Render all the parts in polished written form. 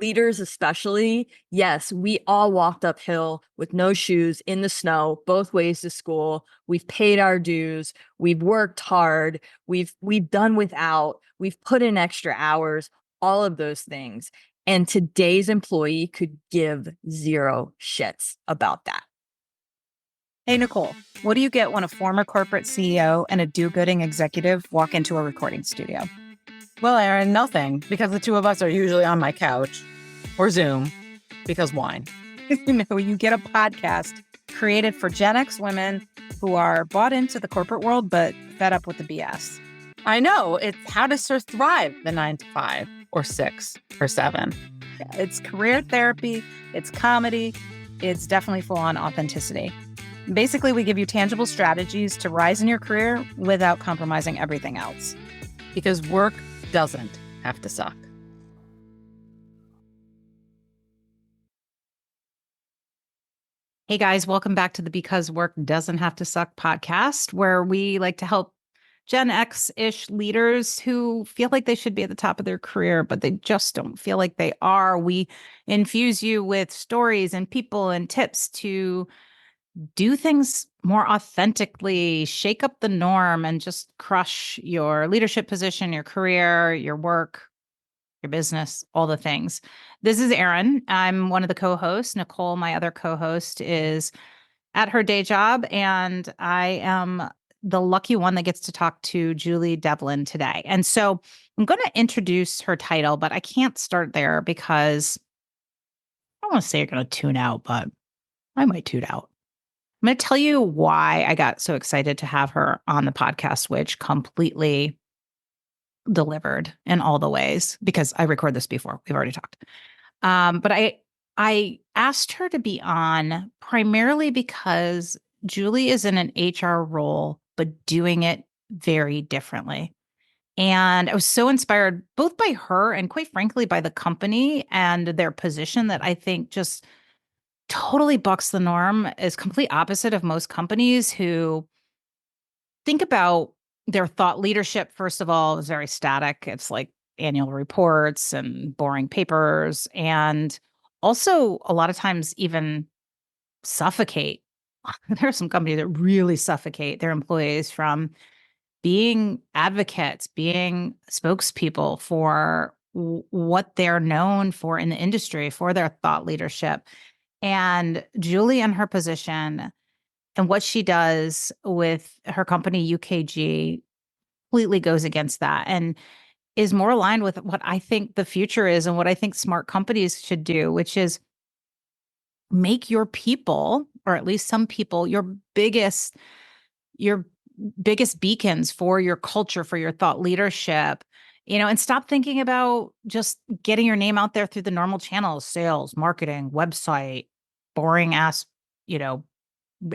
leaders especially, yes, we all walked uphill with no shoes in the snow, both ways to school. We've paid our dues. We've worked hard. We've done without. We've put in extra hours, all of those things. And today's employee could give zero shits about that. Hey, Nicole, what do you get when a former corporate CEO and a do-gooding executive walk into a recording studio? Well, Aaron, nothing, because the two of us are usually on my couch or Zoom, because wine. You get a podcast created for Gen X women who are bought into the corporate world, but fed up with the BS. I know. It's how to thrive the 9 to 5 or 6 or 7. It's career therapy. It's comedy. It's definitely full-on authenticity. Basically, we give you tangible strategies to rise in your career without compromising everything else. Because work doesn't have to suck. Hey guys, welcome back to the Because Work Doesn't Have to Suck podcast, where we like to help Gen X-ish leaders who feel like they should be at the top of their career, but they just don't feel like they are. We infuse you with stories and people and tips to do things more authentically, shake up the norm, and just crush your leadership position, your career, your work, your business, all the things. This is Erin. I'm one of the co-hosts. Nicole, my other co-host, is at her day job, and I am the lucky one that gets to talk to Julie Develin today. And so I'm going to introduce her title, but I can't start there because I don't want to say you're going to tune out, but I might tune out. I'm going to tell you why I got so excited to have her on the podcast, which completely delivered in all the ways, because I record this before. We've already talked. But I asked her to be on primarily because Julie is in an HR role, but doing it very differently. And I was so inspired both by her and, quite frankly, by the company and their position that I think just totally bucks the norm, is complete opposite of most companies who think about their thought leadership. First of all, is very static. It's like annual reports and boring papers, and also a lot of times even suffocate. There are some companies that really suffocate their employees from being advocates, being spokespeople for what they're known for in the industry, for their thought leadership. And Julie, in her position and what she does with her company, UKG, completely goes against that and is more aligned with what I think the future is and what I think smart companies should do, which is make your people, or at least some people, your biggest beacons for your culture, for your thought leadership, and stop thinking about just getting your name out there through the normal channels, sales, marketing, website, boring ass,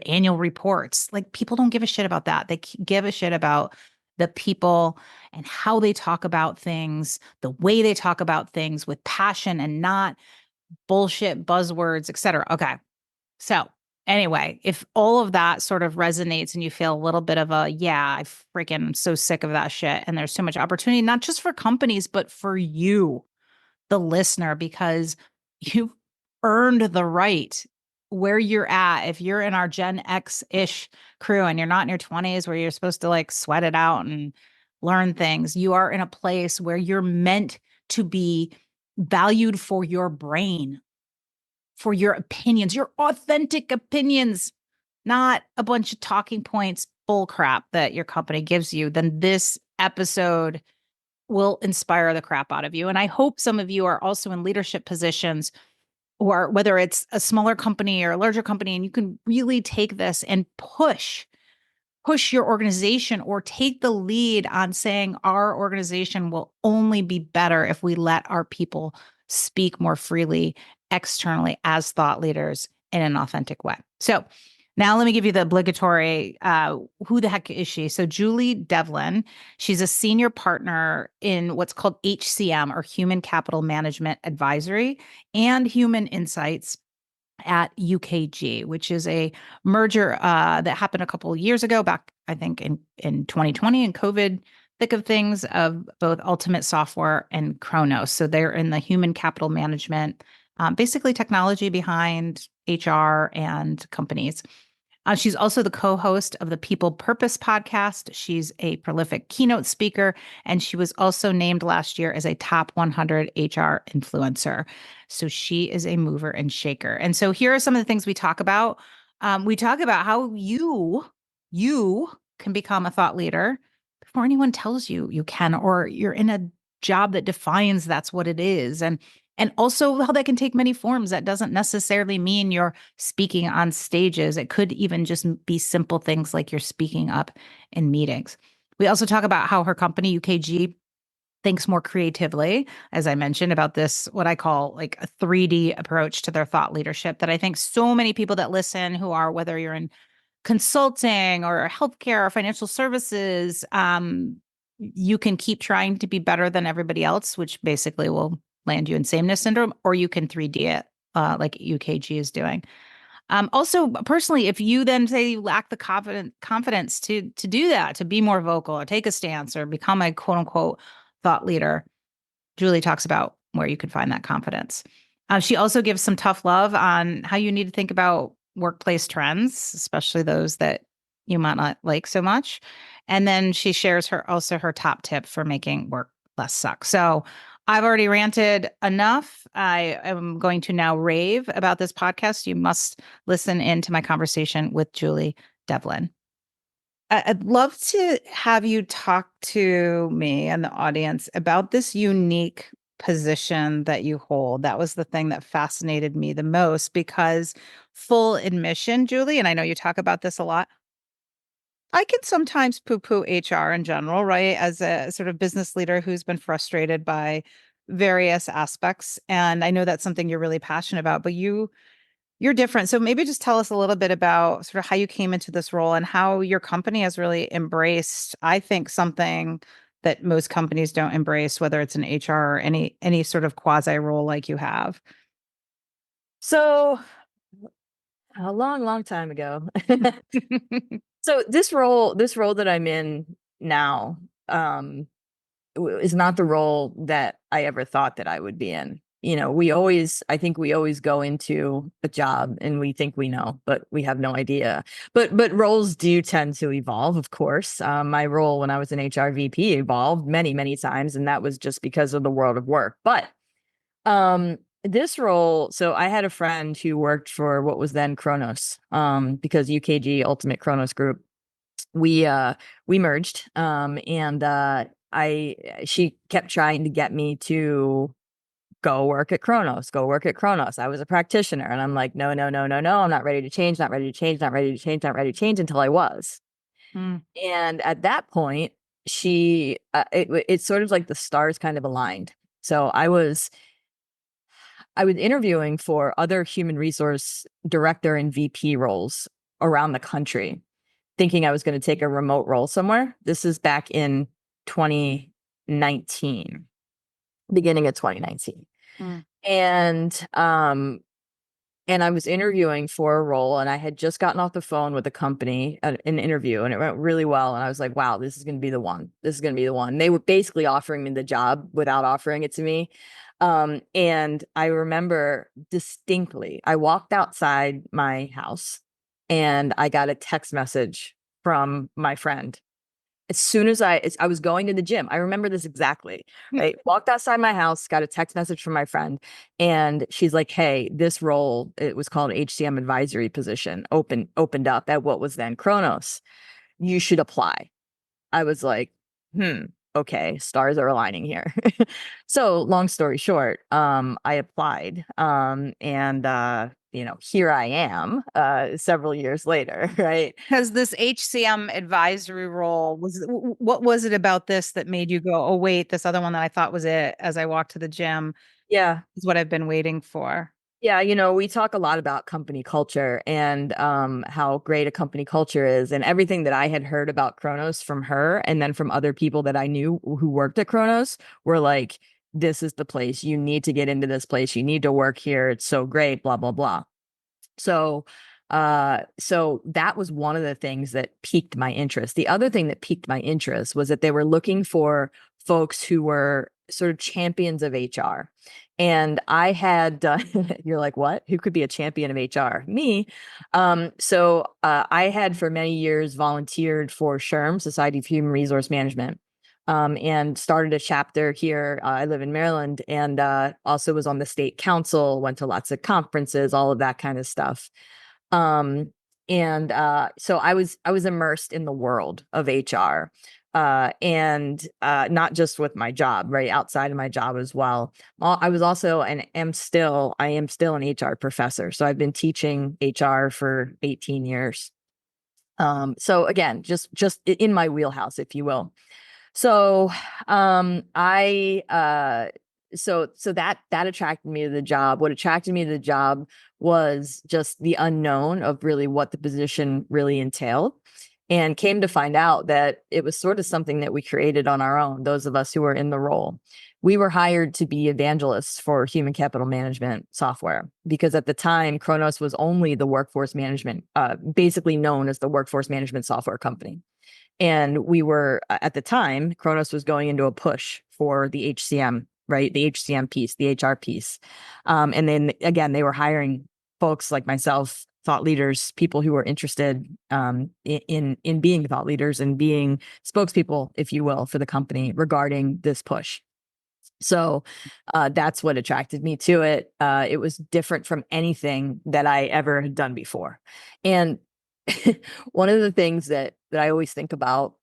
annual reports. Like, people don't give a shit about that. They give a shit about the people and how they talk about things, the way they talk about things with passion and not bullshit buzzwords, et cetera. Okay. So anyway, if all of that sort of resonates and you feel a little bit of a, yeah, I freaking am so sick of that shit. And there's so much opportunity, not just for companies, but for you, the listener, because you've earned the right where you're at. If you're in our Gen X-ish crew and you're not in your 20s where you're supposed to like sweat it out and learn things, you are in a place where you're meant to be valued for your brain, for your opinions, your authentic opinions, not a bunch of talking points, bull crap that your company gives you. Then this episode will inspire the crap out of you. And I hope some of you are also in leadership positions, or whether it's a smaller company or a larger company, and you can really take this and push your organization, or take the lead on saying our organization will only be better if we let our people speak more freely externally as thought leaders in an authentic way. So now let me give you the obligatory, who the heck is she? So Julie Develin, she's a senior partner in what's called HCM, or Human Capital Management Advisory and Human Insights at UKG, which is a merger that happened a couple of years ago, back, I think, in 2020, in COVID thick of things of both Ultimate Software and Kronos. So they're in the human capital management, basically technology behind HR and companies. She's also the co-host of the People Purpose podcast. She's a prolific keynote speaker, and she was also named last year as a top 100 HR influencer. So she is a mover and shaker. And so here are some of the things we talk about. We talk about how you can become a thought leader before anyone tells you you can, or you're in a job that defines that's what it is. And also how that can take many forms. That doesn't necessarily mean you're speaking on stages. It could even just be simple things like you're speaking up in meetings. We also talk about how her company, UKG, thinks more creatively, as I mentioned, about this, what I call like a 3D approach to their thought leadership that I think so many people that listen who are, whether you're in consulting or healthcare or financial services, you can keep trying to be better than everybody else, which basically will land you in sameness syndrome, or you can 3D it like UKG is doing. Also, personally, if you then say you lack the confidence to do that, to be more vocal or take a stance or become a quote unquote thought leader, Julie talks about where you could find that confidence. She also gives some tough love on how you need to think about workplace trends, especially those that you might not like so much. And then she shares her top tip for making work less suck. So I've already ranted enough. I am going to now rave about this podcast. You must listen into my conversation with Julie Devlin. I'd love to have you talk to me and the audience about this unique position that you hold. That was the thing that fascinated me the most because, full admission, Julie, and I know you talk about this a lot, I can sometimes poo-poo HR in general, right? As a sort of business leader who's been frustrated by various aspects. And I know that's something you're really passionate about, but you're different. So maybe just tell us a little bit about sort of how you came into this role and how your company has really embraced, I think, something that most companies don't embrace, whether it's in HR or any sort of quasi role like you have. So a long, long time ago. So this role that I'm in now, is not the role that I ever thought that I would be in. I think we always go into a job and we think we know, but we have no idea. But roles do tend to evolve, of course. My role when I was an HR VP evolved many, many times, and that was just because of the world of work. But this role, so I had a friend who worked for what was then Kronos, because UKG Ultimate Kronos Group, we merged, and she kept trying to get me to go work at Kronos. I was a practitioner, and I'm like, no, no, no, no, no, I'm not ready to change, not ready to change, not ready to change, not ready to change until I was. And at that point, it's sort of like the stars kind of aligned. So I was interviewing for other human resource director and VP roles around the country, thinking I was going to take a remote role somewhere. This is back in 2019, beginning of 2019. And I was interviewing for a role, and I had just gotten off the phone with a company, an interview, and it went really well. And I was like, wow, this is going to be the one. This is going to be the one. They were basically offering me the job without offering it to me. And I remember distinctly, I walked outside my house and I got a text message from my friend. As soon as I was going to the gym, I remember this exactly, right? Walked outside my house, got a text message from my friend, and she's like, hey, this role, it was called HCM advisory position, opened up at what was then Kronos. You should apply. I was like, okay, stars are aligning here. So long story short, I applied, and here I am, several years later, right? Because this HCM advisory role what was it about this that made you go, oh, wait, this other one that I thought was it as I walked to the gym Yeah. is what I've been waiting for? Yeah, we talk a lot about company culture and how great a company culture is, and everything that I had heard about Kronos from her and then from other people that I knew who worked at Kronos were like, this is the place. You need to get into this place. You need to work here. It's so great, blah, blah, blah. So So that was one of the things that piqued my interest. The other thing that piqued my interest was that they were looking for folks who were sort of champions of HR. And I had done, you're like, what? Who could be a champion of HR? Me. I had for many years volunteered for SHRM, Society of Human Resource Management, and started a chapter here. I live in Maryland, and also was on the state council, went to lots of conferences, all of that kind of stuff. Um, so I was immersed in the world of HR, and not just with my job, right outside of my job as well. I was also and I am still an HR professor. So I've been teaching HR for 18 years. So again, just in my wheelhouse, if you will. So I so that attracted me to the job. What attracted me to the job was just the unknown of really what the position really entailed, and came to find out that it was sort of something that we created on our own, those of us who were in the role. We were hired to be evangelists for human capital management software, because at the time Kronos was only the workforce management, basically known as the workforce management software company. And we were, at the time, Kronos was going into a push for the HCM, right? The HCM piece, the HR piece. And then again, they were hiring folks like myself, thought leaders, people who were interested in being thought leaders and being spokespeople, if you will, for the company regarding this push. So that's what attracted me to it. It was different from anything that I ever had done before. And one of the things that I always think about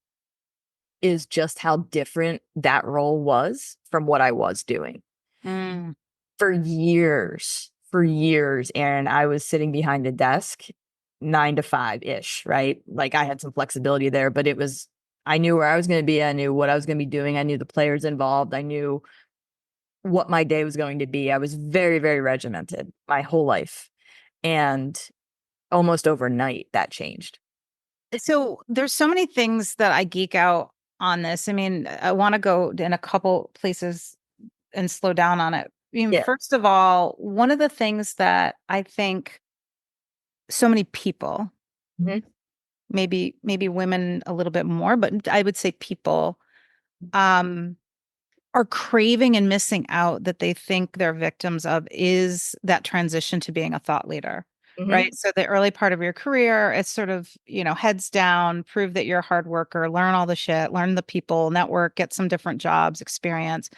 is just how different that role was from what I was doing. Mm. For years, Aaron, I was sitting behind a desk 9 to 5 ish, right? Like I had some flexibility there, but I knew where I was going to be. I knew what I was going to be doing. I knew the players involved. I knew what my day was going to be. I was very, very regimented my whole life. And almost overnight that changed. So there's so many things that I geek out on this. I mean, I want to go in a couple places and slow down on it. I mean, Yeah. first of all, one of the things that I think so many people, Mhm. maybe women a little bit more, but I would say people, um, are craving and missing out that they think they're victims of is that transition to being a thought leader. Mhm. Right. So the early part of your career, it's sort of, heads down, prove that you're a hard worker, learn all the shit, learn the people, network, get some different jobs, experience.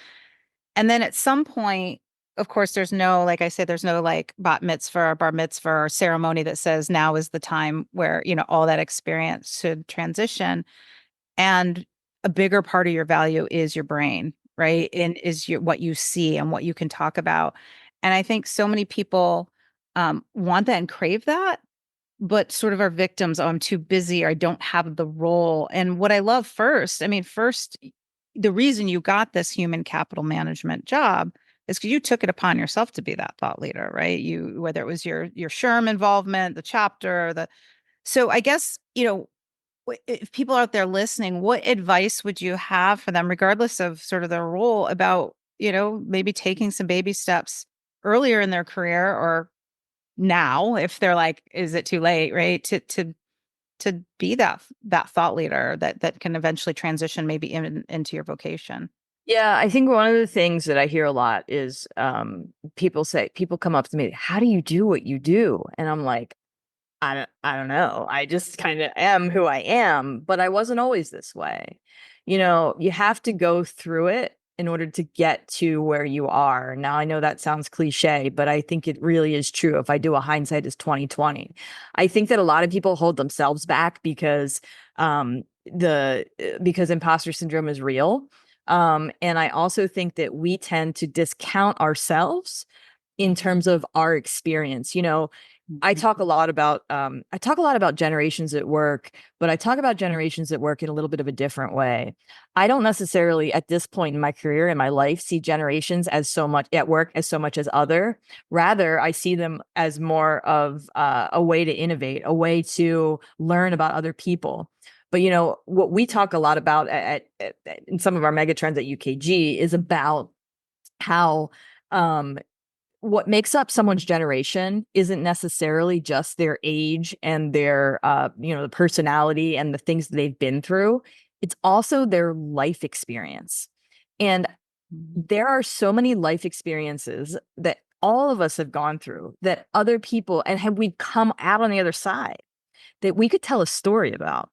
And then at some point, of course, there's no, like I said, there's no like bat mitzvah or bar mitzvah or ceremony that says now is the time where, all that experience should transition. And a bigger part of your value is your brain, right? And is what you see and what you can talk about. And I think so many people want that and crave that, but sort of are victims. Oh, I'm too busy or I don't have the role. And what I love first, I mean, first, the reason you got this human capital management job is because you took it upon yourself to be that thought leader, right? You, whether it was your SHRM involvement, the chapter, so I guess, if people out there listening, what advice would you have for them, regardless of sort of their role, about, maybe taking some baby steps earlier in their career or now, if they're like, is it too late, right? To be that thought leader that can eventually transition maybe into your vocation. Yeah, I think one of the things that I hear a lot is people come up to me, how do you do what you do? And I'm like, I don't know. I just kind of am who I am, but I wasn't always this way. You have to go through it in order to get to where you are. Now, I know that sounds cliche, but I think it really is true. If I do a hindsight is 2020. I think that a lot of people hold themselves back because because imposter syndrome is real. And I also think that we tend to discount ourselves in terms of our experience. I talk a lot about generations at work, but I talk about generations at work in a little bit of a different way. I don't necessarily at this point in my career, in my life, see generations as so much at work as so much as other. Rather, I see them as more of a way to innovate, a way to learn about other people. But what we talk a lot about in some of our mega trends at UKG is about how what makes up someone's generation isn't necessarily just their age and their the personality and the things that they've been through. It's also their life experience. And there are so many life experiences that all of us have gone through that other people and have we come out on the other side that we could tell a story about,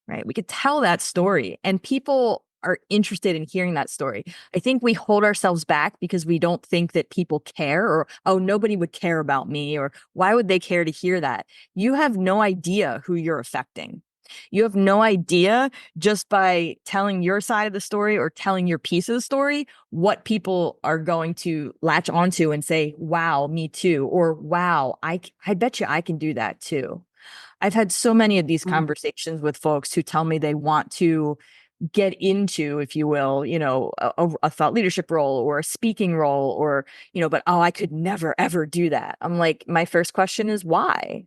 right? We could tell that story and people are interested in hearing that story. I think we hold ourselves back because we don't think that people care, or, oh, nobody would care about me, or why would they care to hear that? You have no idea who you're affecting. You have no idea just by telling your side of the story or telling your piece of the story, what people are going to latch onto and say, wow, me too. Or wow, I bet you I can do that too. I've had so many of these conversations with folks who tell me they want to get into, if you will, a thought leadership role or a speaking role or, but, oh, I could never, ever do that. I'm like, my first question is why?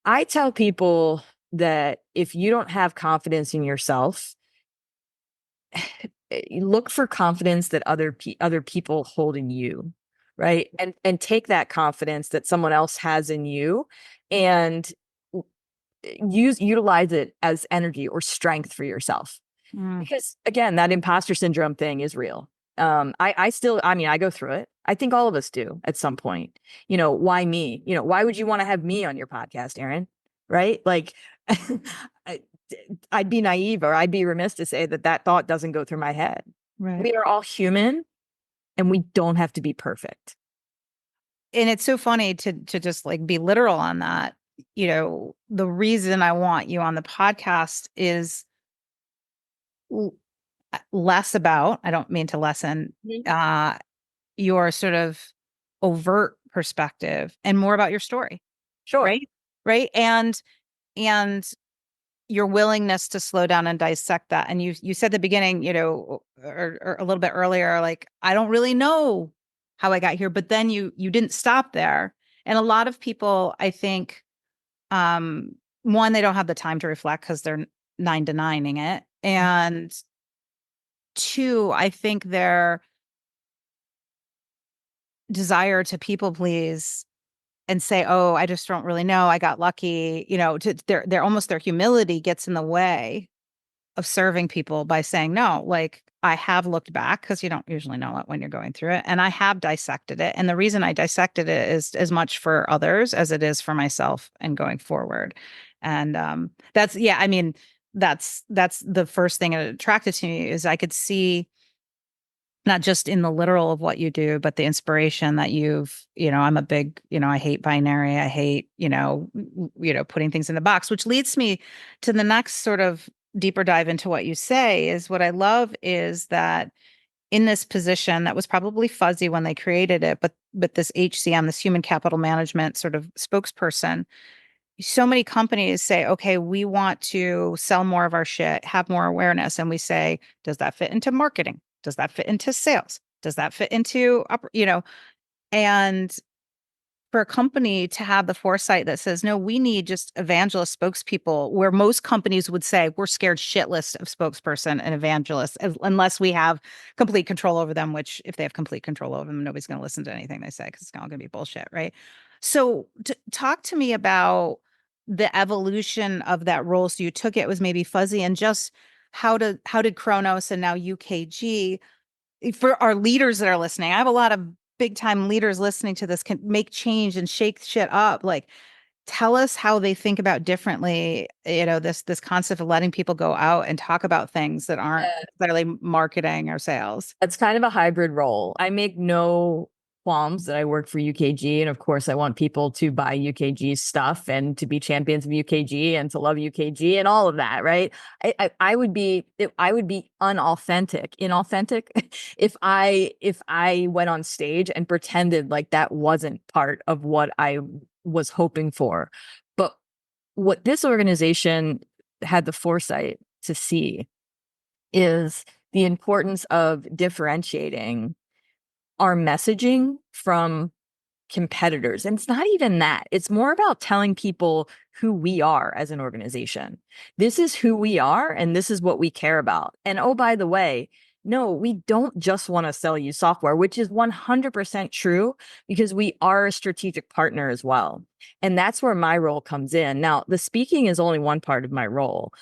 I tell people that if you don't have confidence in yourself, look for confidence that other people hold in you, right? And take that confidence that someone else has in you and utilize it as energy or strength for yourself. Because again, that imposter syndrome thing is real. I go through it. I think all of us do at some point. Why me? Why would you want to have me on your podcast, Erin? Right? Like, I'd be naive or I'd be remiss to say that thought doesn't go through my head. Right. We are all human and we don't have to be perfect. And it's so funny to just like be literal on that. The reason I want you on the podcast is less about, I don't mean to lessen your sort of overt perspective and more about your story. Sure. Right. And your willingness to slow down and dissect that. And you said at the beginning, or a little bit earlier, like, I don't really know how I got here, but then you didn't stop there. And a lot of people, I think, one, they don't have the time to reflect because they're 9-to-9ing it. And two, I think their desire to people please and say, oh, I just don't really know, I got lucky, they're almost, their humility gets in the way of serving people by saying, no, like, I have looked back, because you don't usually know it when you're going through it. And I have dissected it. And the reason I dissected it is as much for others as it is for myself and going forward. And that's the first thing that attracted to me is I could see not just in the literal of what you do, but the inspiration that I'm a big, I hate binary. I hate, putting things in the box, which leads me to the next sort of deeper dive into what you say. Is what I love is that in this position that was probably fuzzy when they created it, but this HCM, this human capital management sort of spokesperson, so many companies say, okay, we want to sell more of our shit, have more awareness. And we say, does that fit into marketing? Does that fit into sales? Does that fit into, and for a company to have the foresight that says, no, we need just evangelist spokespeople, where most companies would say, we're scared shitless of spokesperson and evangelists, unless we have complete control over them, which if they have complete control over them, nobody's going to listen to anything they say because it's all going to be bullshit, right? So talk to me about the evolution of that role. So you took it was maybe fuzzy, and just how did Kronos and now UKG, for our leaders that are listening, I have a lot of big time leaders listening to this, can make change and shake shit up. Like, tell us how they think about differently, this concept of letting people go out and talk about things that aren't necessarily marketing or sales. It's kind of a hybrid role. I make no qualms that I work for UKG. And of course, I want people to buy UKG stuff and to be champions of UKG and to love UKG and all of that, right? I would be inauthentic if I went on stage and pretended like that wasn't part of what I was hoping for. But what this organization had the foresight to see is the importance of differentiating our messaging from competitors. And it's not even that. It's more about telling people who we are as an organization. This is who we are, and this is what we care about. And oh, by the way, no, we don't just want to sell you software, which is 100% true because we are a strategic partner as well. And that's where my role comes in. Now, the speaking is only one part of my role.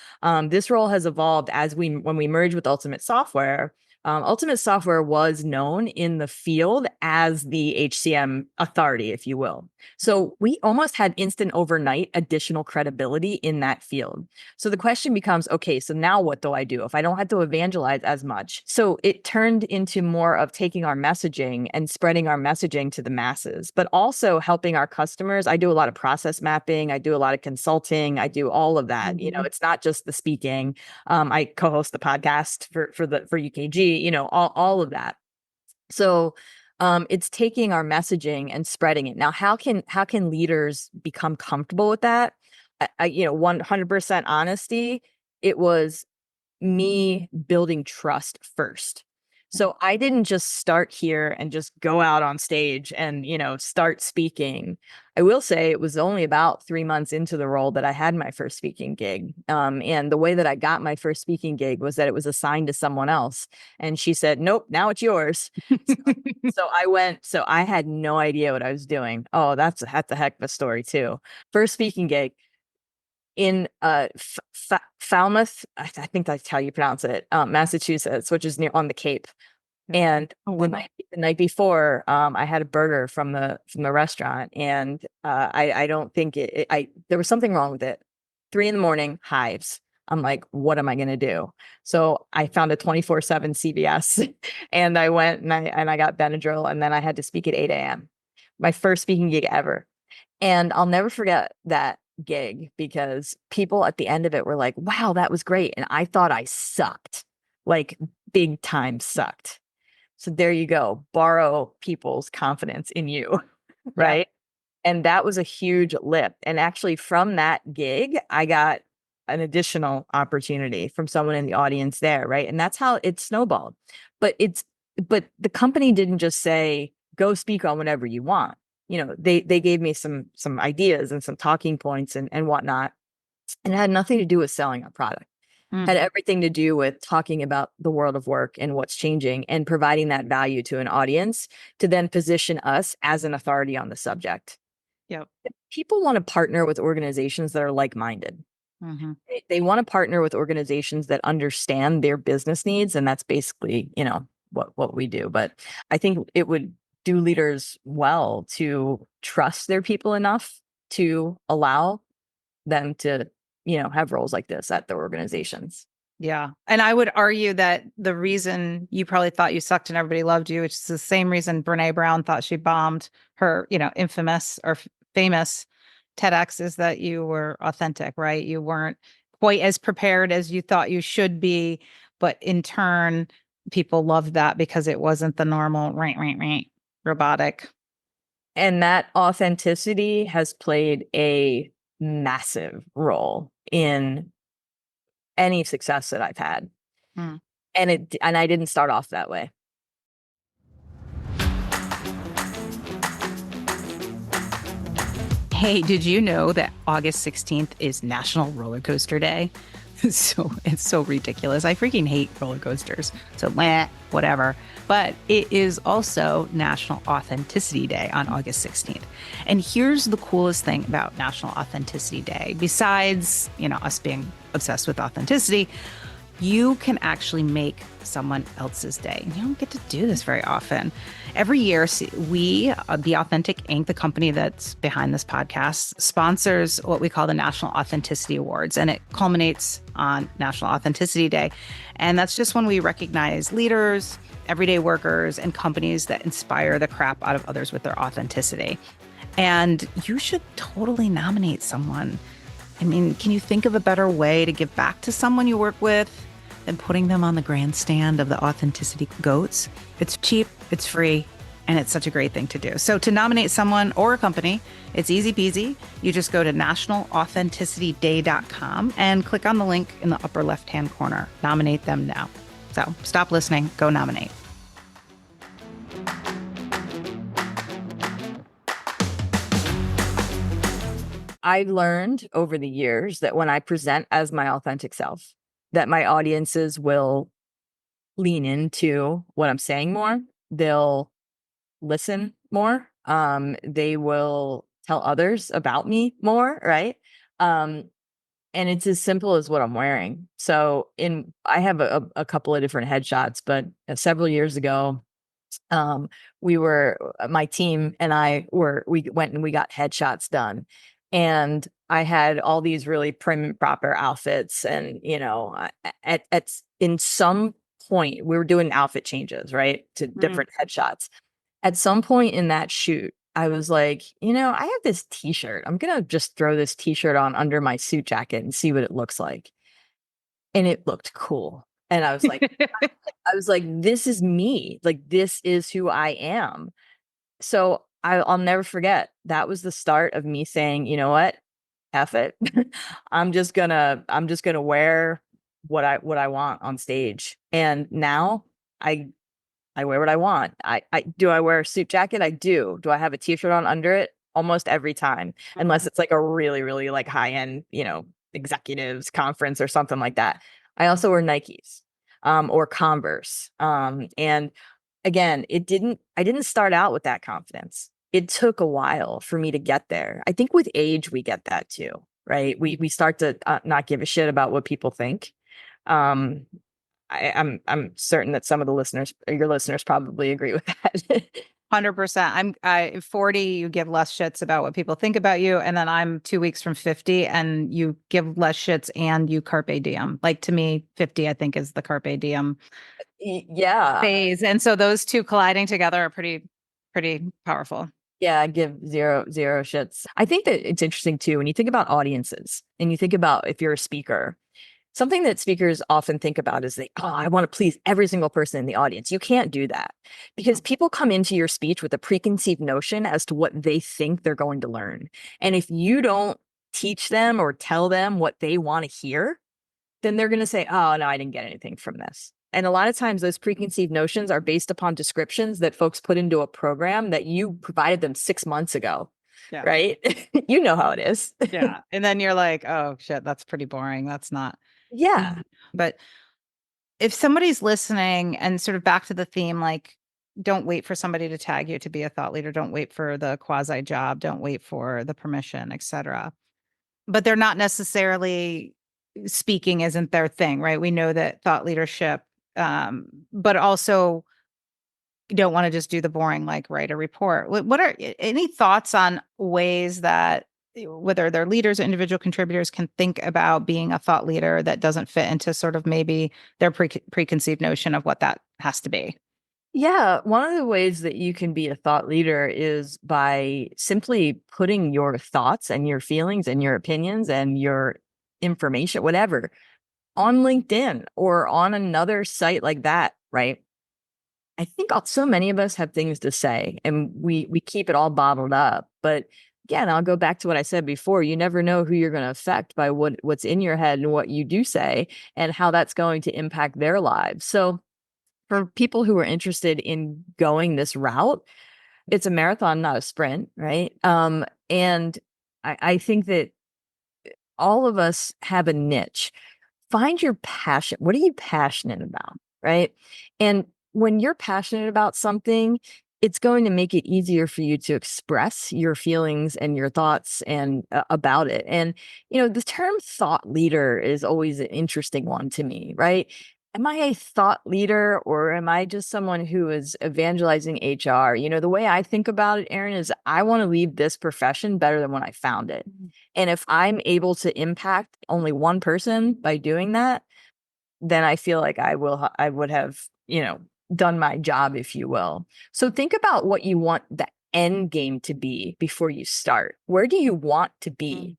This role has evolved when we merged with Ultimate Software. Ultimate Software was known in the field as the HCM authority, if you will. So we almost had instant overnight additional credibility in that field. So the question becomes, okay, so now what do I do if I don't have to evangelize as much? So it turned into more of taking our messaging and spreading our messaging to the masses, but also helping our customers. I do a lot of process mapping. I do a lot of consulting. I do all of that. It's not just the speaking. I co-host the podcast for UKG, all of that. So it's taking our messaging and spreading it. Now, how can leaders become comfortable with that? 100% honesty. It was me building trust first. So I didn't just start here and just go out on stage and, start speaking. I will say it was only about 3 months into the role that I had my first speaking gig. And the way that I got my first speaking gig was that it was assigned to someone else. And she said, nope, now it's yours. So I went, so I had no idea what I was doing. Oh, that's a heck of a story too. First speaking gig in Falmouth, I think that's how you pronounce it, Massachusetts, which is near on the Cape. And the night before, I had a burger from the restaurant, and I don't think there was something wrong with it. 3 a.m, hives. I'm like, what am I going to do? So I found a 24/7 CVS and I went and I got Benadryl, and then I had to speak at 8 a.m. My first speaking gig ever. And I'll never forget that gig because people at the end of it were like, wow, that was great. And I thought I sucked, like big time sucked. So there you go. Borrow people's confidence in you. Right. Yeah. And that was a huge lift. And actually from that gig, I got an additional opportunity from someone in the audience there. Right. And that's how it snowballed. But the company didn't just say, go speak on whatever you want. They gave me some ideas and some talking points and whatnot. And it had nothing to do with selling a product. Had everything to do with talking about the world of work and what's changing and providing that value to an audience to then position us as an authority on the subject. Yep. People want to partner with organizations that are like-minded. Mm-hmm. They want to partner with organizations that understand their business needs. And that's basically, what we do. But I think it would do leaders well to trust their people enough to allow them to have roles like this at their organizations. Yeah. And I would argue that the reason you probably thought you sucked and everybody loved you, which is the same reason Brene Brown thought she bombed her, infamous or famous TEDx, is that you were authentic, right? You weren't quite as prepared as you thought you should be, but in turn, people loved that because it wasn't the normal robotic. And that authenticity has played a massive role in any success that I've had. And I didn't start off that way. Hey, did you know that August 16th is National Roller Coaster Day? So it's so ridiculous. I freaking hate roller coasters. So whatever. But it is also National Authenticity Day on August 16th. And here's the coolest thing about National Authenticity Day. Besides, us being obsessed with authenticity, you can actually make someone else's day. You don't get to do this very often. Every year, we, The Authentic Inc., the company that's behind this podcast, sponsors what we call the National Authenticity Awards, and it culminates on National Authenticity Day. And that's just when we recognize leaders, everyday workers, and companies that inspire the crap out of others with their authenticity. And you should totally nominate someone. I mean, can you think of a better way to give back to someone you work with than putting them on the grandstand of the authenticity goats? It's cheap, it's free, and it's such a great thing to do. So to nominate someone or a company, it's easy peasy. You just go to nationalauthenticity.day.com and click on the link in the upper left-hand corner. Nominate them now. So stop listening, go nominate. I've learned over the years that when I present as my authentic self, that my audiences will lean into what I'm saying more. They'll listen more. They will tell others about me more, right? And it's as simple as what I'm wearing. So I have a couple of different headshots, but several years ago, um, my team and we went and we got headshots done. And I had all these really prim and proper outfits. And, in some point, we were doing outfit changes, right? To different headshots. At some point in that shoot, I was like, I have this t-shirt. I'm going to just throw this t-shirt on under my suit jacket and see what it looks like. And it looked cool. And I was like, this is me. Like, this is who I am. So I'll never forget. That was the start of me saying, you know what? F it. I'm just gonna wear what I want on stage. And now I wear what I want. I wear a suit jacket? I do. Do I have a t-shirt on under it? Almost every time, unless it's like a really, really like high-end, executives conference or something like that. I also wear Nikes, or Converse. And again, I didn't start out with that confidence. It took a while for me to get there. I think with age, we get that too, right? We start to not give a shit about what people think. Um, I'm certain that some of your listeners probably agree with that. 100%. I'm 40, you give less shits about what people think about you. And then I'm 2 weeks from 50 and you give less shits and you carpe diem. Like, to me, 50, I think, is the carpe diem Yeah. phase. And so those two colliding together are pretty powerful. Yeah, I give zero shits. I think that it's interesting too, when you think about audiences and you think about if you're a speaker, something that speakers often think about is I want to please every single person in the audience. You can't do that because people come into your speech with a preconceived notion as to what they think they're going to learn. And if you don't teach them or tell them what they want to hear, then they're going to say, oh, no, I didn't get anything from this. And a lot of times those preconceived notions are based upon descriptions that folks put into a program that you provided them 6 months ago. Yeah. Right? You know how it is. Yeah. And then you're like, oh shit, that's pretty boring. That's not. Yeah. But if somebody's listening, and sort of back to the theme, like, don't wait for somebody to tag you to be a thought leader. Don't wait for the quasi job. Don't wait for the permission, etc. But they're not necessarily, speaking isn't their thing, right? We know that thought leadership, but also you don't want to just do the boring, like write a report. What are any thoughts on ways that, whether they're leaders or individual contributors, can think about being a thought leader that doesn't fit into sort of maybe their preconceived notion of what that has to be? Yeah, one of the ways that you can be a thought leader is by simply putting your thoughts and your feelings and your opinions and your information, whatever, on LinkedIn or on another site like that, right? I think so many of us have things to say and we keep it all bottled up. But again, I'll go back to what I said before. You never know who you're going to affect by what's in your head and what you do say and how that's going to impact their lives. So for people who are interested in going this route, it's a marathon, not a sprint, right? And I think that all of us have a niche. Find your passion. What are you passionate about, right? And when you're passionate about something, it's going to make it easier for you to express your feelings and your thoughts and about it. And the term thought leader is always an interesting one to me, right? Am I a thought leader or am I just someone who is evangelizing HR? The way I think about it, Erin, is I want to leave this profession better than when I found it. And if I'm able to impact only one person by doing that, then I feel like I would have, done my job, if you will. So think about what you want the end game to be before you start. Where do you want to be?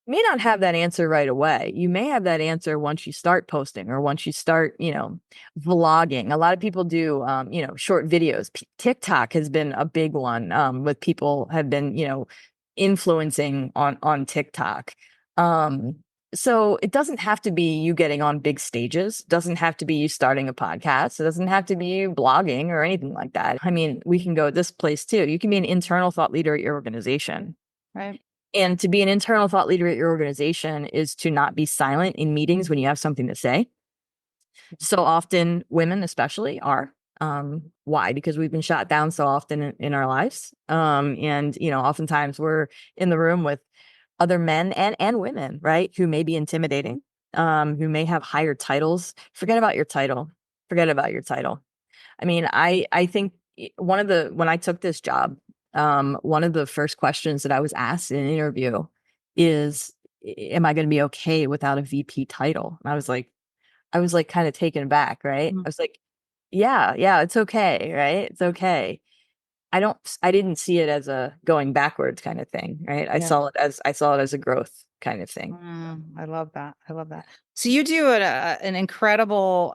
You may not have that answer right away. You may have that answer once you start posting or once you start, vlogging. A lot of people do, short videos. TikTok has been a big one, with people have been, influencing on TikTok. So it doesn't have to be you getting on big stages. It doesn't have to be you starting a podcast. It doesn't have to be you blogging or anything like that. I mean, we can go this place too. You can be an internal thought leader at your organization. Right. And to be an internal thought leader at your organization is to not be silent in meetings when you have something to say. So often women especially are. Why? Because we've been shot down so often in our lives. And oftentimes we're in the room with other men and women, right? Who may be intimidating, who may have higher titles. Forget about your title. Forget about your title. I mean, I think when I took this job, one of the first questions that I was asked in an interview is, am I going to be okay without a VP title? And I was like kind of taken aback, right? Mhm. I was like, yeah, it's okay, right? It's okay. I didn't see it as a going backwards kind of thing, right? Yeah. I saw it as a growth kind of thing. I love that. I love that. So you do an incredible,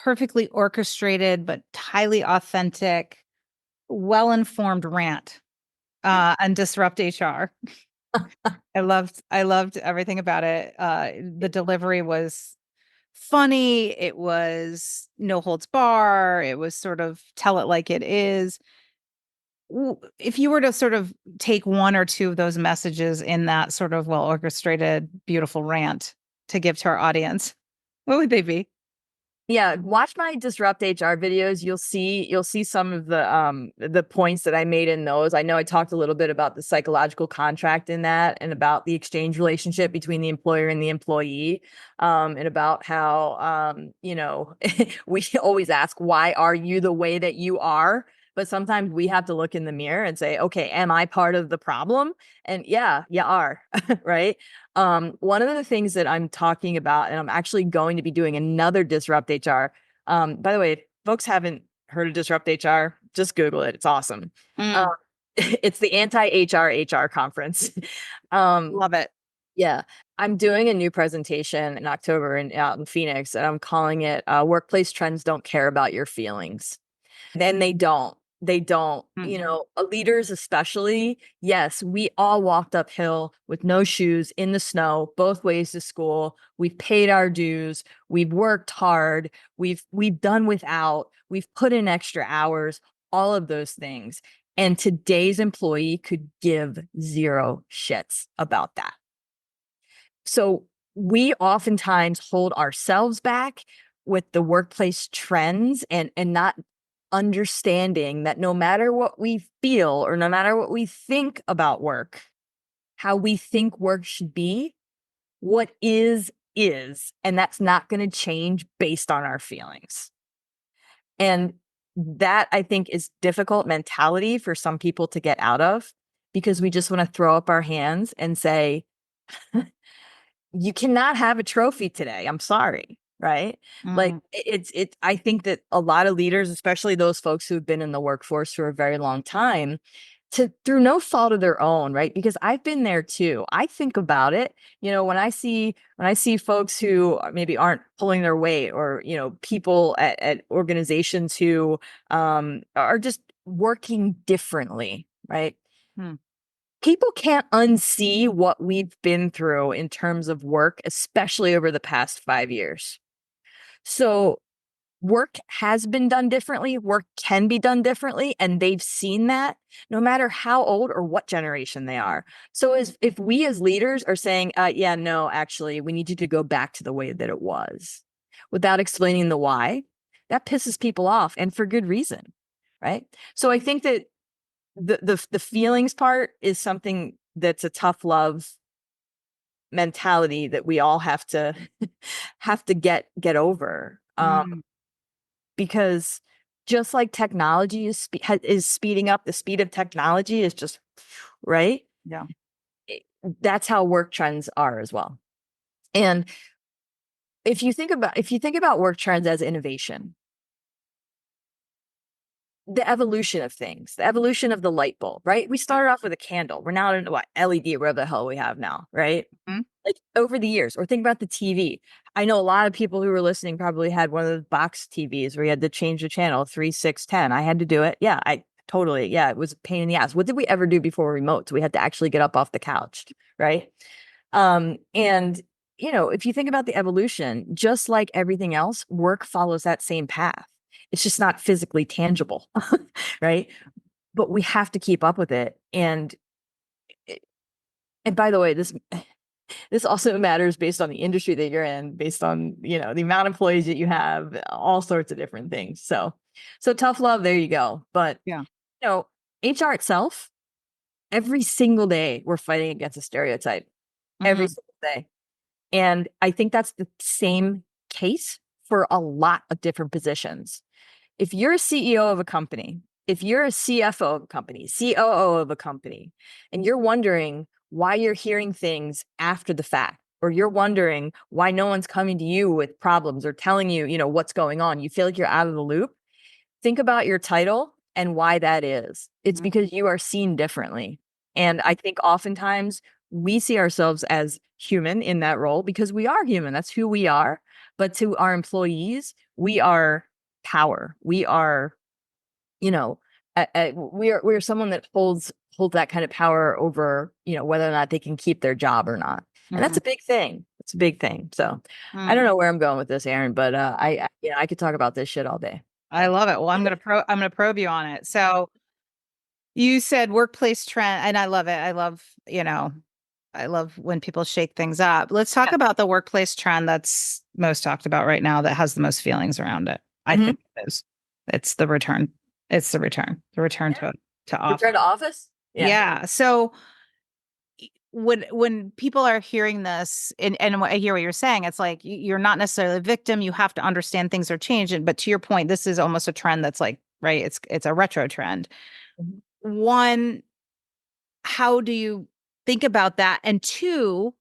perfectly orchestrated, but highly authentic, well-informed rant and disrupt HR. I loved everything about it. The delivery was funny. It was no holds bar. It was sort of tell it like it is. If you were to sort of take one or two of those messages in that sort of well orchestrated, beautiful rant to give to our audience, what would they be? Yeah, watch my disrupt HR videos. You'll see some of the points that I made in those. I know I talked a little bit about the psychological contract in that and about the exchange relationship between the employer and the employee. And about how we always ask, why are you the way that you are? But sometimes we have to look in the mirror and say, okay, am I part of the problem? And yeah, you are, right? One of the things that I'm talking about, and I'm actually going to be doing another Disrupt HR. By the way, if folks haven't heard of Disrupt HR, just Google it. It's awesome. Mm, It's the anti-HR conference. um, love it. yeah, I'm doing a new presentation in October out in Phoenix, and I'm calling it "Workplace Trends Don't Care About Your Feelings." Then they don't. They don't. Mm, Leaders especially. Yes, we all walked uphill with no shoes in the snow, both ways to school. We've paid our dues. We've worked hard. We've done without. We've put in extra hours. All of those things. And today's employee could give zero shits about that. So we oftentimes hold ourselves back with the workplace trends and not understanding that no matter what we feel or no matter what we think about work, how we think work should be, what is, and that's not going to change based on our feelings. And that I think is difficult mentality for some people to get out of because we just want to throw up our hands and say, you cannot have a trophy today. I'm sorry. Right. Like mm, I think that a lot of leaders, especially those folks who've been in the workforce for a very long time, through no fault of their own, right? Because I've been there too. I think about it, when I see folks who maybe aren't pulling their weight or, people at organizations who are just working differently, right? mm, People can't unsee what we've been through in terms of work, especially over the past 5 years. So work has been done differently, work can be done differently, and they've seen that no matter how old or what generation they are. So if we as leaders are saying, yeah, no, actually, we need you to go back to the way that it was without explaining the why, that pisses people off and for good reason. Right. So I think that the feelings part is something that's a tough love mentality that we all have to have to get over, mm. because just like technology is speeding up, the speed of technology is just right. Yeah. That's how work trends are as well. And if you think about work trends as innovation, the evolution of things, the evolution of the light bulb, right? We started off with a candle. We're now into what LED, whatever the hell we have now, right? Mhm. Like over the years, or think about the TV. I know a lot of people who were listening probably had one of those box TVs where you had to change the channel 3, 6, 10. I had to do it. Yeah, I totally. Yeah, it was a pain in the ass. What did we ever do before remotes? We had to actually get up off the couch, right? And if you think about the evolution, just like everything else, work follows that same path. It's just not physically tangible, right? But we have to keep up with it. And by the way, This also matters based on the industry that you're in, based on, the amount of employees that you have, all sorts of different things. So tough love, there you go. But, Yeah. HR itself, every single day we're fighting against a stereotype, every Mhm. single day. And I think that's the same case for a lot of different positions. If you're a CEO of a company, if you're a CFO of a company, COO of a company, and you're wondering why you're hearing things after the fact, or you're wondering why no one's coming to you with problems or telling you, what's going on, you feel like you're out of the loop, think about your title and why that is. It's Mhm. because you are seen differently. And I think oftentimes we see ourselves as human in that role because we are human. That's who we are. But to our employees, we are power. We are, we are someone that holds that kind of power over, whether or not they can keep their job or not. And that's Mhm. a big thing. It's a big thing. So I Mm. don't know where I'm going with this, Aaron, but I could talk about this shit all day. I love it. Well, I'm gonna probe you on it. So you said workplace trend, and I love it. I love when people shake things up. Let's talk Yeah. about the workplace trend that's most talked about right now that has the most feelings around it. I Mhm. think it is. It's the return. It's the return. The return Yeah. to office. Return to office? Yeah. Yeah. So when people are hearing this and I hear what you're saying, it's like you're not necessarily a victim. You have to understand things are changing. But to your point, this is almost a trend that's like, right, it's a retro trend. Mhm. One, how do you think about that? And two,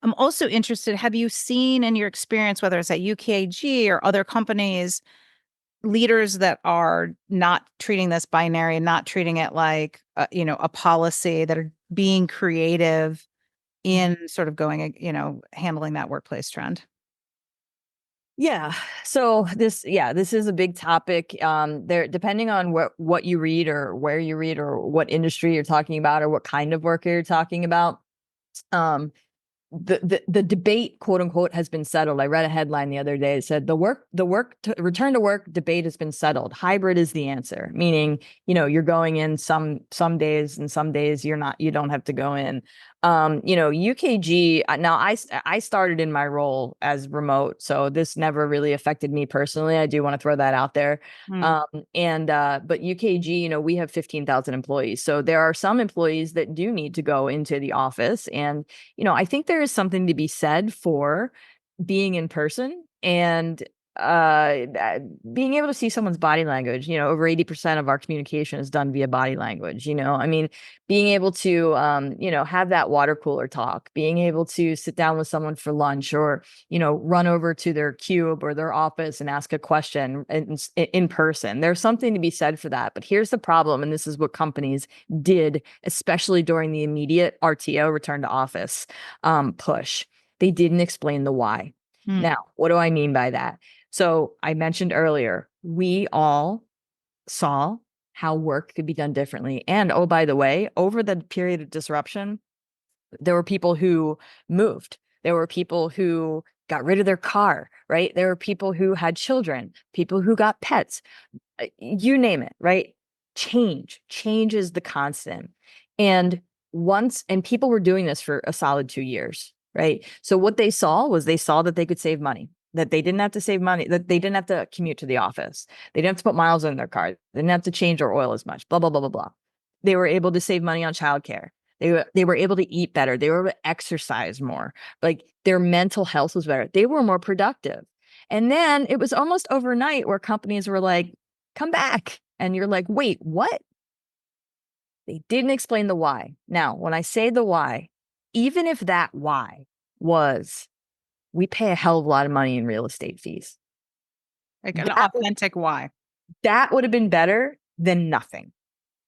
I'm also interested, have you seen in your experience, whether it's at UKG or other companies, leaders that are not treating this binary and not treating it like a policy, that are being creative in sort of going, handling that workplace trend? Yeah. So this is a big topic. There, depending on what you read or where you read or what industry you're talking about or what kind of work you're talking about. Um, the debate, quote unquote, has been settled. I read a headline the other day that said return to work debate has been settled. Hybrid is the answer, meaning, you're going in some days and some days you're not, you don't have to go in. UKG, now I started in my role as remote, so this never really affected me personally. I do want to throw that out there. Mm. But UKG, we have 15,000 employees. So there are some employees that do need to go into the office. And, I think there is something to be said for being in person and being able to see someone's body language. Over 80% of our communication is done via body language. I mean, being able to have that water cooler talk, being able to sit down with someone for lunch, or run over to their cube or their office and ask a question in person. There's something to be said for that. But here's the problem, and this is what companies did, especially during the immediate RTO, return to office, push. They didn't explain the why. Mm. Now, what do I mean by that? So I mentioned earlier, we all saw how work could be done differently. And oh, by the way, over the period of disruption, there were people who moved. There were people who got rid of their car, right? There were people who had children, people who got pets, you name it, right? Change is the constant. And people were doing this for a solid 2 years, right? So what they saw that they could save money, that they didn't have to save money, that they didn't have to commute to the office. They didn't have to put miles on their car. They didn't have to change their oil as much, blah, blah, blah, blah, blah. They were able to save money on childcare. They were able to eat better. They were able to exercise more. Like, their mental health was better. They were more productive. And then it was almost overnight where companies were like, come back. And you're like, wait, what? They didn't explain the why. Now, when I say the why, even if that why was, we pay a hell of a lot of money in real estate fees, Like an that, authentic why. that would have been better than nothing.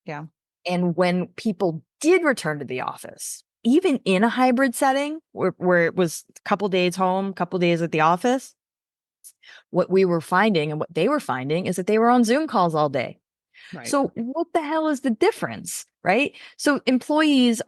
Yeah. And when people did return to the office, even in a hybrid setting where it was a couple days home, couple days at the office, what we were finding and what they were finding is that they were on Zoom calls all day. Right. So what the hell is the difference, right? So employees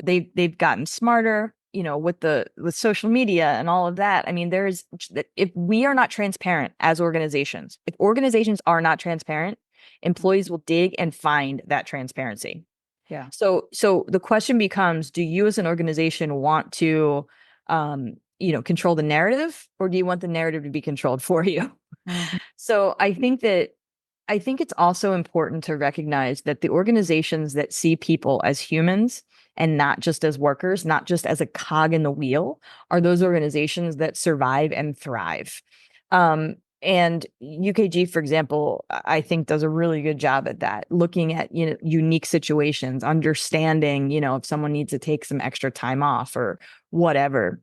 they've gotten smarter, with social media and all of that. I mean, if we are not transparent as organizations, if organizations are not transparent, employees will dig and find that transparency. Yeah. So the question becomes, do you as an organization want to control the narrative, or do you want the narrative to be controlled for you? Mhm. So I think it's also important to recognize that the organizations that see people as humans and not just as workers, not just as a cog in the wheel, are those organizations that survive and thrive. And UKG, for example, I think does a really good job at that, looking at, unique situations, understanding, if someone needs to take some extra time off or whatever.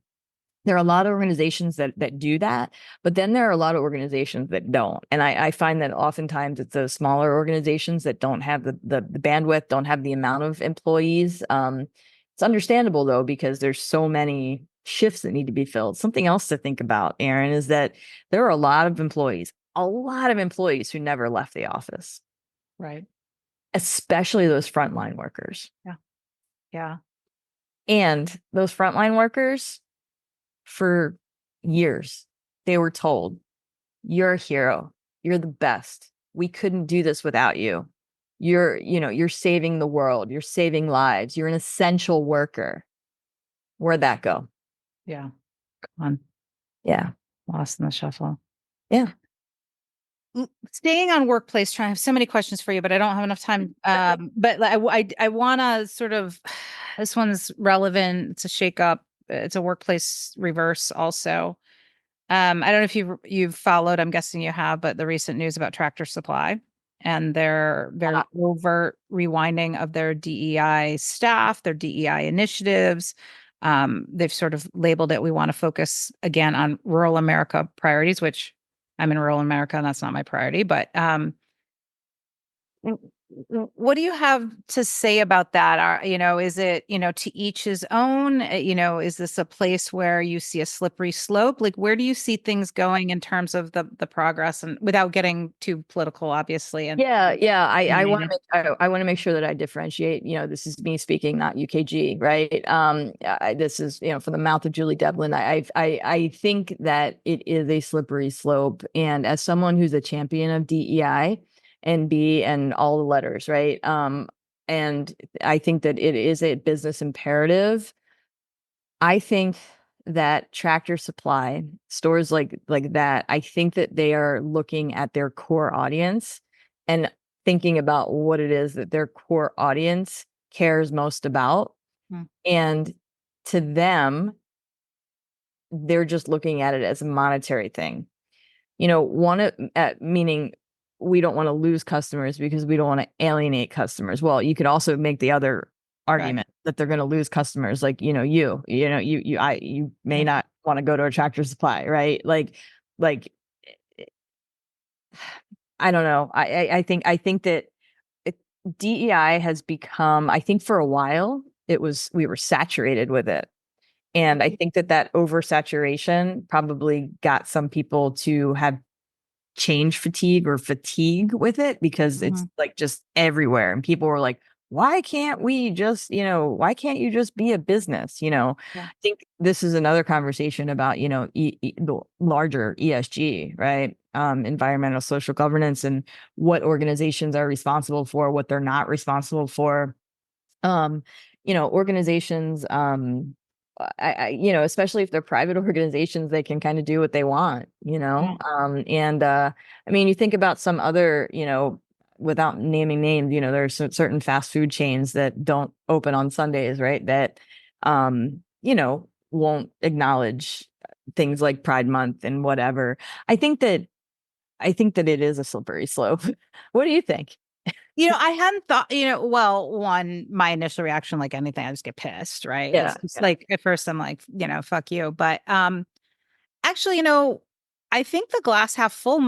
There are a lot of organizations that do that, but then there are a lot of organizations that don't. And I find that oftentimes it's those smaller organizations that don't have the bandwidth, don't have the amount of employees. It's understandable though, because there's so many shifts that need to be filled. Something else to think about, Aaron, is that there are a lot of employees who never left the office, Right. especially those frontline workers. Yeah. Yeah. And those frontline workers, for years, they were told, you're a hero. You're the best. We couldn't do this without you. You're saving the world. You're saving lives. You're an essential worker. Where'd that go? Yeah. Come on. Yeah. Lost in the shuffle. Yeah. Staying on workplace, trying to have so many questions for you, but I don't have enough time. But I want to sort of, this one's relevant. It's a shakeup. It's a workplace reverse also. I don't know if you've followed, I'm guessing you have, but the recent news about Tractor Supply and their very overt rewinding of their DEI staff, their DEI initiatives. They've sort of labeled it, we want to focus again on rural America priorities, which I'm in rural America and that's not my priority, but what do you have to say about that? Is it, to each his own? Is this a place where you see a slippery slope? Like, where do you see things going in terms of the progress, and without getting too political, obviously? And Yeah. I want to make sure that I differentiate. This is me speaking, not UKG, right? This is from the mouth of Julie Develin. I think that it is a slippery slope, and as someone who's a champion of DEI and B and all the letters, right? And I think that it is a business imperative. I think that Tractor Supply, stores like that, I think that they are looking at their core audience and thinking about what it is that their core audience cares most about. Hmm. And to them, they're just looking at it as a monetary thing. Meaning we don't want to lose customers because we don't want to alienate customers. Well, you could also make the other argument that they're going to lose customers, like you may not want to go to a Tractor Supply, right? Like I don't know. I think that DEI has become, I think for a while we were saturated with it. And I think that oversaturation probably got some people to have change fatigue or fatigue with it, because it's like just everywhere. And people were like, why can't you just be a business? Yeah. I think this is another conversation about, the larger ESG, right? Environmental social governance, and what organizations are responsible for, what they're not responsible for. Organizations, especially if they're private organizations, they can kind of do what they want, and I mean, you think about some other, without naming names, there are certain fast food chains that don't open on Sundays, right? That, won't acknowledge things like Pride Month and whatever. I think that it is a slippery slope. What do you think? I hadn't thought, well, one, my initial reaction, like anything, I just get pissed, right? Yeah, It's just like, at first I'm like, fuck you. But actually, I think the glass half full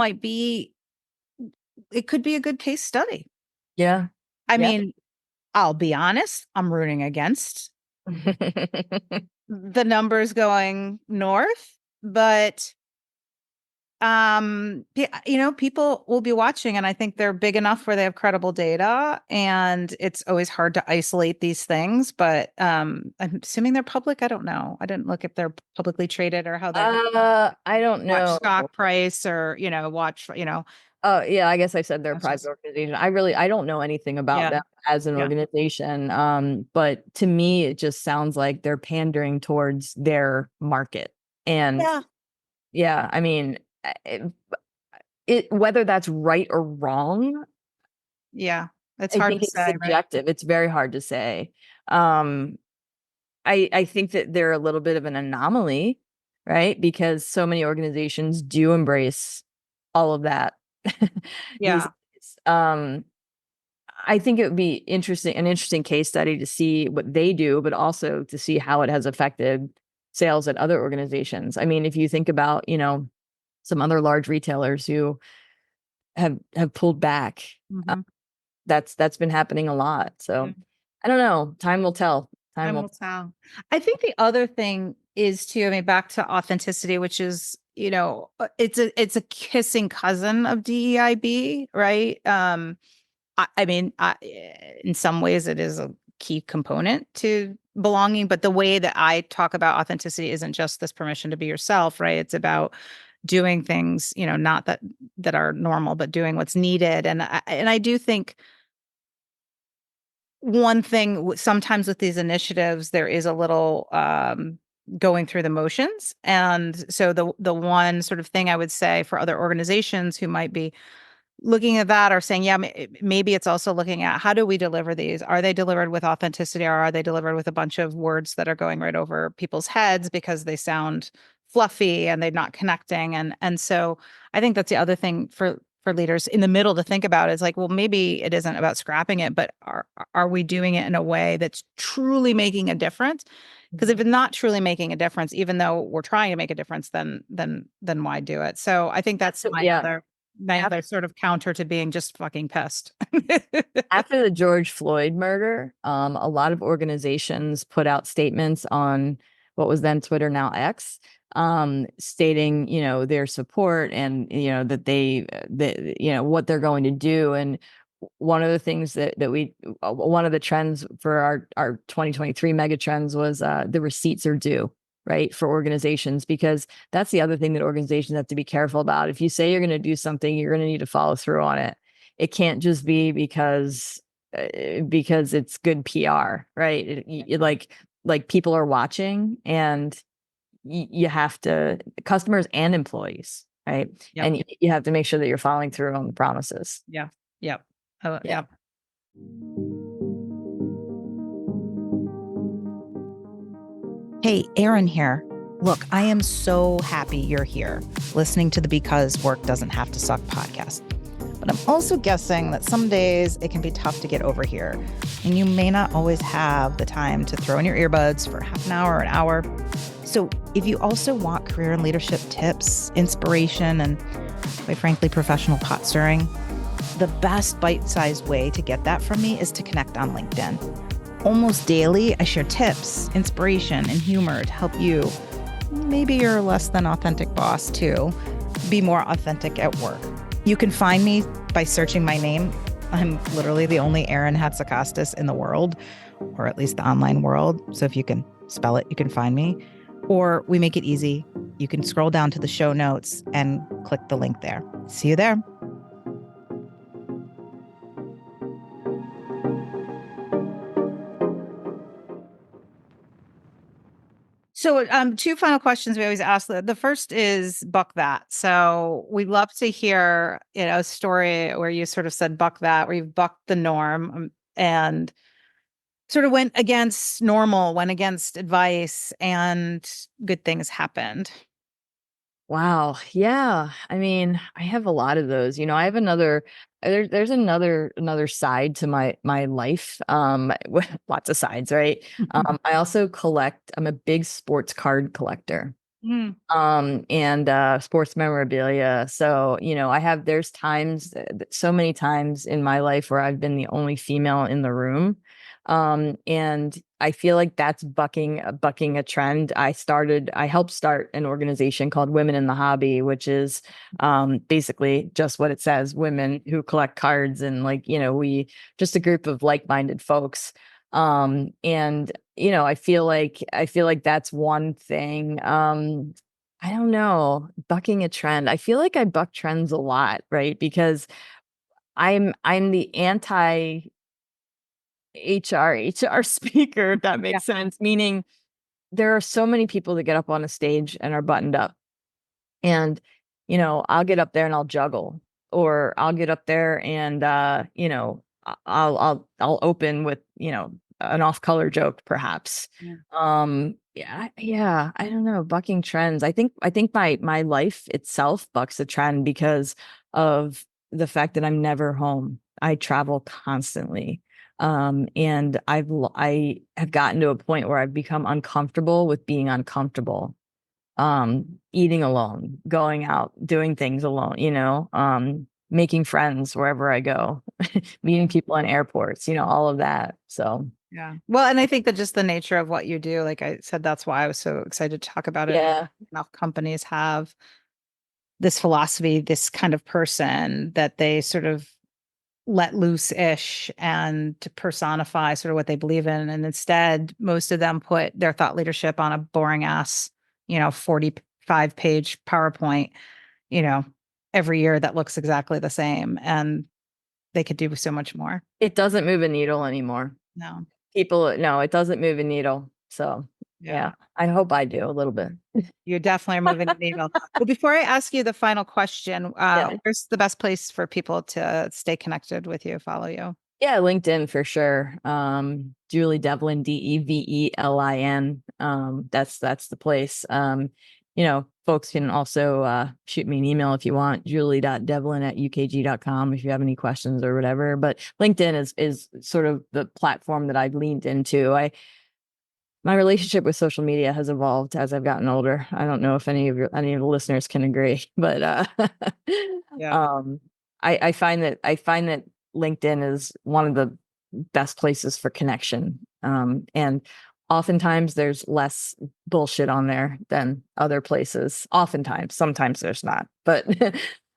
it could be a good case study. Yeah. I mean, I'll be honest, I'm rooting against the numbers going north, but people will be watching, and I think they're big enough where they have credible data, and it's always hard to isolate these things, but I'm assuming they're public. I don't know. I didn't look if they're publicly traded or how they're I don't know. stock price, or watch, Oh, yeah, I guess I said they're a That's private just- organization. I don't know anything about Yeah. them as an Yeah. organization. But to me, it just sounds like they're pandering towards their market. And Yeah. yeah, I mean, whether that's right or wrong, Yeah. It's I hard think to it's say, right? subjective. It's very hard to say. Um, I think that they're a little bit of an anomaly, right? Because so many organizations do embrace all of that these Yeah. days. I think it would be an interesting case study to see what they do, but also to see how it has affected sales at other organizations. I mean, if you think about, some other large retailers who have pulled back, Mhm. that's been happening a lot. So Yeah. I don't know. Time will tell. Time Time will. will tell. I think the other thing is too, I mean, back to authenticity, which is, it's a kissing cousin of DEIB, right? I mean, in some ways it is a key component to belonging, but the way that I talk about authenticity isn't just this permission to be yourself, right? It's about doing things, not that are normal, but doing what's needed. And I do think one thing sometimes with these initiatives, there is a little going through the motions. And so the one sort of thing I would say for other organizations who might be looking at that or saying, yeah, maybe it's also looking at how do we deliver these? Are they delivered with authenticity, or are they delivered with a bunch of words that are going right over people's heads because they sound fluffy and they're not connecting? And so I think that's the other thing for leaders in the middle to think about is like, well, maybe it isn't about scrapping it, but are we doing it in a way that's truly making a difference? Because if it's not truly making a difference, even though we're trying to make a difference, then why do it? So I think that's Yeah. my other sort of counter to being just fucking pissed. After the George Floyd murder, a lot of organizations put out statements on what was then Twitter, now X, stating, their support and, that what they're going to do. And one of the things one of the trends for our 2023 mega trends was the receipts are due, right, for organizations, because that's the other thing that organizations have to be careful about. If you say you're going to do something, you're going to need to follow through on it. It can't just be because it's good PR, right? Like people are watching, and you have to, customers and employees, right? Yep. And you have to make sure that you're following through on the promises. Yeah. Yep. Yeah. Yeah. Hey, Erin here. Look, I am so happy you're here listening to the Because Work Doesn't Have to Suck podcast. But I'm also guessing that some days it can be tough to get over here, and you may not always have the time to throw in your earbuds for half an hour or an hour. So if you also want career and leadership tips, inspiration, and quite frankly, professional pot stirring, the best bite-sized way to get that from me is to connect on LinkedIn. Almost daily, I share tips, inspiration, and humor to help you, maybe your less than authentic boss too, be more authentic at work. You can find me by searching my name. I'm literally the only Erin Hatzakostas in the world, or at least the online world. So if you can spell it, you can find me. Or we make it easy. You can scroll down to the show notes and click the link there. See you there. So, two final questions we always ask. The first is buck that. So we'd love to hear, a story where you sort of said buck that, where you've bucked the norm, and sort of went against normal, went against advice, and good things happened. Wow. Yeah. I mean, I have a lot of those. I have there's another side to my life. Lots of sides, right? I also I'm a big sports card collector. Mm. And sports memorabilia. So, there's times, so many times in my life where I've been the only female in the room. And I feel like that's bucking a trend. I helped start an organization called Women in the Hobby, which is basically just what it says, women who collect cards. And we just a group of like-minded folks. And I feel like that's one thing. I don't know, bucking a trend. I feel like I buck trends a lot, right? Because I'm the anti HR speaker, if that makes sense. Meaning there are so many people that get up on a stage and are buttoned up. And, I'll get up there and I'll juggle, or I'll get up there and I'll open with, an off-color joke, perhaps. Yeah. Yeah, I don't know, bucking trends. I think my life itself bucks a trend because of the fact that I'm never home. I travel constantly. And I have gotten to a point where I've become uncomfortable with being uncomfortable, eating alone, going out, doing things alone, making friends wherever I go, meeting people in airports, all of that. So Yeah. Well, and I think that just the nature of what you do, like I said, that's why I was so excited to talk about it. yeah, Enough companies have this philosophy, this kind of person that they sort of let loose ish and to personify sort of what they believe in. And instead, most of them put their thought leadership on a boring ass, 45-page PowerPoint, you know, every year that looks exactly the same. And they could do so much more. it doesn't move a needle anymore. No. No, it doesn't move a needle. So yeah, I hope I do a little bit. You definitely are moving the needle. Well, before I ask you the final question, Yeah. where's the best place for people to stay connected with you, follow you? Yeah, LinkedIn for sure. Julie Devlin, Develin. That's the place. Folks can also shoot me an email if you want, julie.devlin@ukg.com if you have any questions or whatever. But LinkedIn is sort of the platform that I've leaned into. My relationship with social media has evolved as I've gotten older. I don't know if any of the listeners can agree, but Yeah. I find that LinkedIn is one of the best places for connection. And oftentimes there's less bullshit on there than other places. Oftentimes, sometimes there's not, but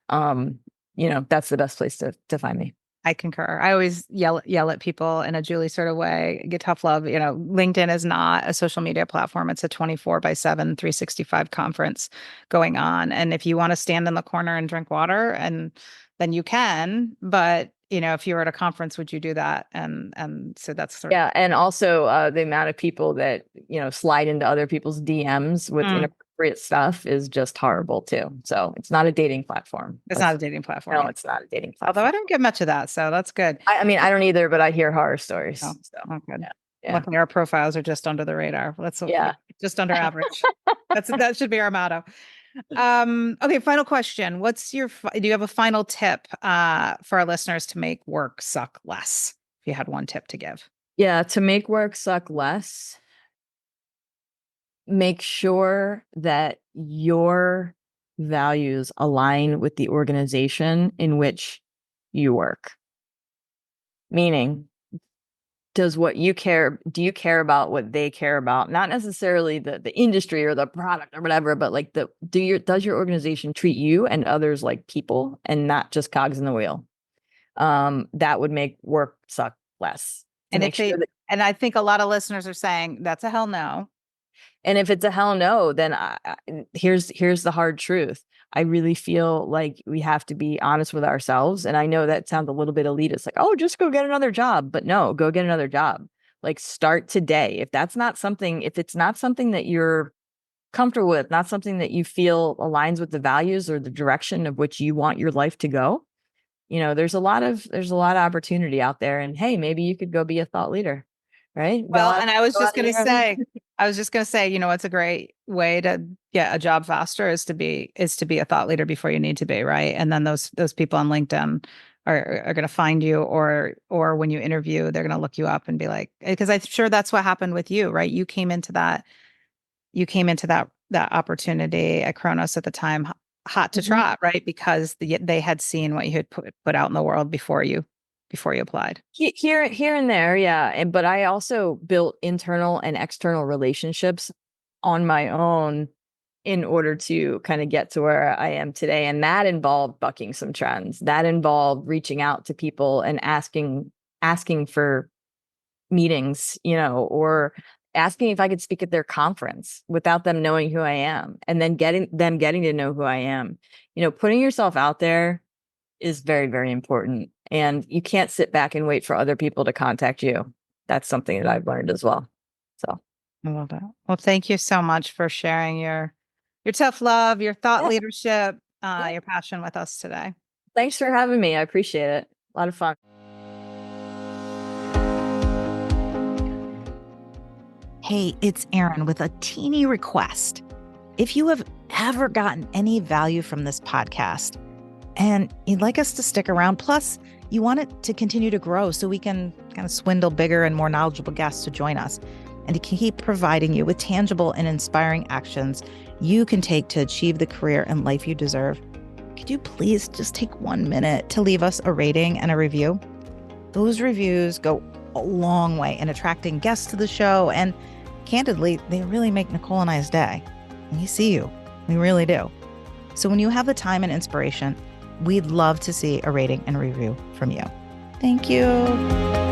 that's the best place to find me. I concur. I always yell at people in a Julie sort of way, get tough love. LinkedIn is not a social media platform. It's a 24/7, 365 conference going on. And if you want to stand in the corner and drink water, and then you can, but if you were at a conference, would you do that? And so that's sort of. Yeah, and also the amount of people that slide into other people's DMs with inappropriate stuff is just horrible too. So it's not a dating platform. It's not a dating platform. No, it's not a dating platform. Although I don't get much of that, so that's good. I mean, I don't either, but I hear horror stories. Oh, So good. yeah. Luckily, our profiles are just under the radar. That's just under average. That should be our motto. Okay, final question. Do you have a final tip for our listeners to make work suck less? If you had one tip to give. Yeah, to make work suck less, make sure that your values align with the organization in which you work. Meaning, do you care about what they care about? Not necessarily the industry or the product or whatever, but like does your organization treat you and others like people and not just cogs in the wheel? That would make work suck less. And I think a lot of listeners are saying that's a hell no. And if it's a hell no, then here's the hard truth. I really feel like we have to be honest with ourselves. And I know that sounds a little bit elitist, like, oh, just go get another job. But no, go get another job. Like, start today. If it's not something that you're comfortable with, not something that you feel aligns with the values or the direction of which you want your life to go, there's a lot of opportunity out there. And hey, maybe you could go be a thought leader. Right. Well, and I was just going to say, it's a great way to get a job faster is to be a thought leader before you need to be, right? And then those people on LinkedIn are going to find you, or when you interview, they're going to look you up and be like, because I'm sure that's what happened with you, right? You came into that opportunity at Kronos at the time, hot to trot, right? Because they had seen what you had put out in the world before you applied. Here and there, yeah. But I also built internal and external relationships on my own in order to kind of get to where I am today. And that involved bucking some trends. That involved reaching out to people and asking for meetings, or asking if I could speak at their conference without them knowing who I am, and then getting to know who I am. Putting yourself out there is very, very important. And you can't sit back and wait for other people to contact you. That's something that I've learned as well. So I love that. Well, thank you so much for sharing your tough love, your thought Yeah. leadership, Yeah. your passion with us today. Thanks for having me. I appreciate it. A lot of fun. Hey, it's Erin with a teeny request. If you have ever gotten any value from this podcast and you'd like us to stick around, plus you want it to continue to grow so we can kind of swindle bigger and more knowledgeable guests to join us and to keep providing you with tangible and inspiring actions you can take to achieve the career and life you deserve, could you please just take 1 minute to leave us a rating and a review? Those reviews go a long way in attracting guests to the show, and candidly, they really make Nicole and I's day. We see you. We really do. So when you have the time and inspiration, we'd love to see a rating and review from you. Thank you.